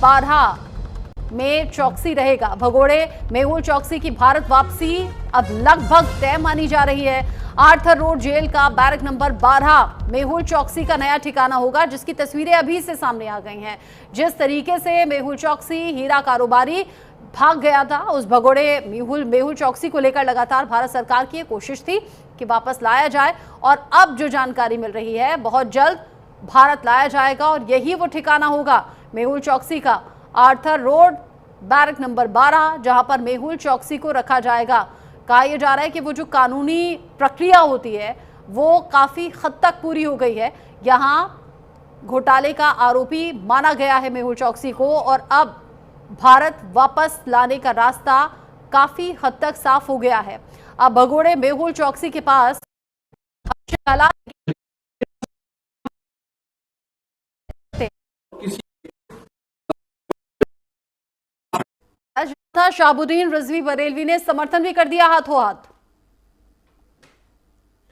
12 में चौकसी रहेगा। भगोड़े मेहुल चौकसी की भारत वापसी अब लगभग तय मानी जा रही है। आर्थर रोड जेल का बैरक नंबर 12 मेहुल चौकसी का नया ठिकाना होगा, जिसकी तस्वीरें अभी से सामने आ गई हैं। जिस तरीके से मेहुल चौकसी हीरा कारोबारी भाग गया था, उस भगोड़े मेहुल चौकसी को लेकर लगातार भारत सरकार की कोशिश थी कि वापस लाया जाए, और अब जो जानकारी मिल रही है बहुत जल्द भारत लाया जाएगा और यही वो ठिकाना होगा मेहुल चौकसी का, आर्थर रोड बैरक नंबर 12, जहां पर मेहुल चौकसी को रखा जाएगा। कहा यह जा रहा है कि वो जो कानूनी प्रक्रिया होती है वो काफी हद तक पूरी हो गई है। यहां घोटाले का आरोपी माना गया है मेहुल चौकसी को, और अब भारत वापस लाने का रास्ता काफी हद तक साफ हो गया है। अब भगोड़े मेहुल चौकसी के पास शाहबुद्दीन रिजवी बरेलवी ने समर्थन भी कर दिया हाथों हाथ।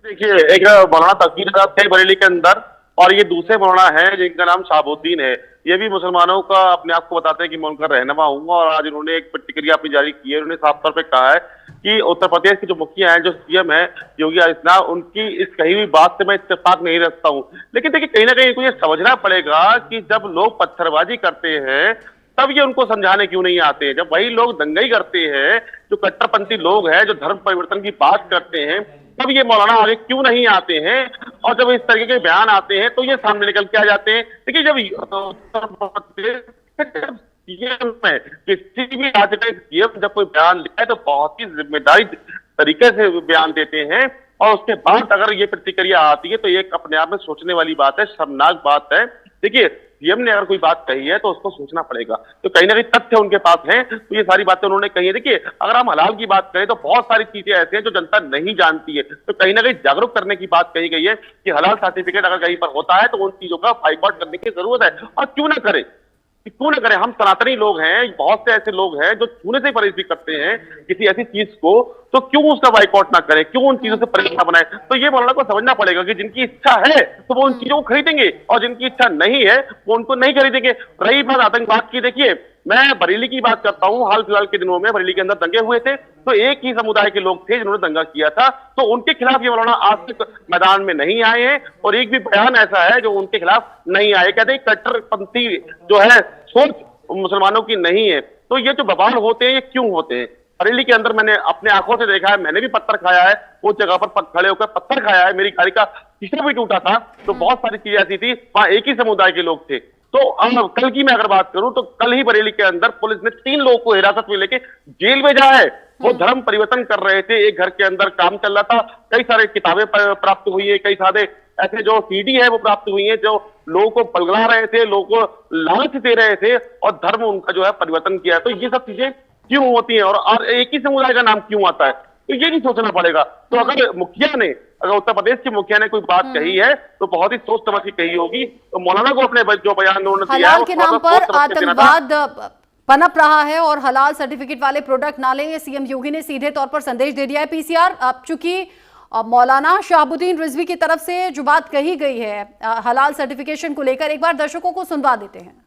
देखिए, एक मौलाना तकबीर थे बरेली के अंदर, और ये दूसरे मौलाना हैं जिनका नाम शाहबुद्दीन है। ये भी मुसलमानों का अपने आप को बताते हैं कि मैं उनका रहनुमा हूँ, और आज इन्होंने एक प्रतिक्रिया अपनी जारी की है। उन्होंने साफ तौर पे कहा है कि उत्तर प्रदेश के जो मुखिया हैं, जो सीएम है योगी आदित्यनाथ, उनकी इस कही हुई बात से मैं इत्तेफाक नहीं रखता हूँ। लेकिन देखिए, कहीं ना कहीं इनको ये समझना पड़ेगा कि जब लोग पत्थरबाजी करते हैं तब ये उनको समझाने क्यों नहीं आते हैं। जब वही लोग दंगई करते हैं, जो कट्टरपंथी लोग हैं, जो धर्म परिवर्तन की बात करते हैं, तब ये मौलाना आगे क्यों नहीं आते हैं। और जब इस तरीके के बयान आते हैं तो ये सामने निकल के आ जाते हैं। देखिए, जब सीएम है, किसी भी राज्य का सीएम जब कोई बयान देता है तो बहुत ही जिम्मेदारी तरीके से बयान देते हैं, और उसके बाद अगर ये प्रतिक्रिया आती है तो ये अपने आप में सोचने वाली बात है, शर्मनाक बात है। देखिए, सीएम ने अगर कोई बात कही है तो उसको सोचना पड़ेगा, तो कहीं ना कहीं तथ्य उनके पास हैं, तो ये सारी बातें उन्होंने कही है। देखिए, अगर हम हलाल की बात करें तो बहुत सारी चीजें ऐसी हैं जो जनता नहीं जानती है, तो कहीं ना कहीं जागरूक करने की बात कही गई है कि हलाल सर्टिफिकेट अगर कहीं पर होता है तो उन चीजों का बाइकआउट करने की जरूरत है। और क्यों ना करें, क्यों ना करें। हम सनातनी लोग हैं, बहुत से ऐसे लोग हैं जो छूने से परहेज भी करते हैं किसी ऐसी चीज को, तो क्यों उसका बाइकआउट ना करें, क्यों उन चीजों से परहेज ना बनाए। तो ये मौलाना को समझना पड़ेगा कि जिनकी इच्छा है तो वो उन चीजों को खरीदेंगे, और जिनकी इच्छा नहीं है वो उनको नहीं खरीदेंगे। रही बात आतंकवाद की, देखिए, मैं बरेली की बात करता हूं। हाल फिलहाल के दिनों में बरेली के अंदर दंगे हुए थे, तो एक ही समुदाय के लोग थे जिन्होंने दंगा किया था, तो उनके खिलाफ ये मौलाना आज तक मैदान में नहीं आए हैं, और एक भी बयान ऐसा है जो उनके खिलाफ नहीं आए। कहते हैं कट्टरपंथी जो है सोच मुसलमानों की नहीं है। तो ये जो बवाल होते हैं ये क्यों होते हैं? बरेली के अंदर मैंने अपने आंखों से देखा है, मैंने भी पत्थर खाया है, वो जगह पर खड़े होकर पत्थर खाया है, मेरी गाड़ी का शीशा भी टूटा था, तो बहुत सारी चीजें ऐसी थी, वहां एक ही समुदाय के लोग थे। तो कल की मैं अगर बात करूं तो कल ही बरेली के अंदर पुलिस ने 3 लोगों को हिरासत में लेके जेल भेजा है। वो धर्म परिवर्तन कर रहे थे, एक घर के अंदर काम चल रहा था, कई सारे किताबें प्राप्त हुई है, कई सारे ऐसे जो सीडी है वो प्राप्त हुई है, जो लोगों को पलगला रहे थे, लोगों को लालच दे रहे थे, और धर्म उनका जो है परिवर्तन किया है। तो ये सब चीजें क्यों होती हैं, और एक ही समुदाय का नाम क्यों आता है, तो ये भी सोचना पड़ेगा। तो अगर उत्तर प्रदेश के मुखिया ने कोई बात कही है तो बहुत ही सोच समझ के कही होगी। तो मौलाना को अपने जो बयान उन्होंने दिया है, हलाल के नाम पर आतंकवाद पनप रहा है और हलाल सर्टिफिकेट वाले प्रोडक्ट ना लें, सीएम योगी ने सीधे तौर पर संदेश दे दिया है। पीसीआर, अब चूंकि मौलाना शाहबुद्दीन रिजवी की तरफ से जो बात कही गई है हलाल सर्टिफिकेशन को लेकर, एक बार दर्शकों को सुनवा देते हैं।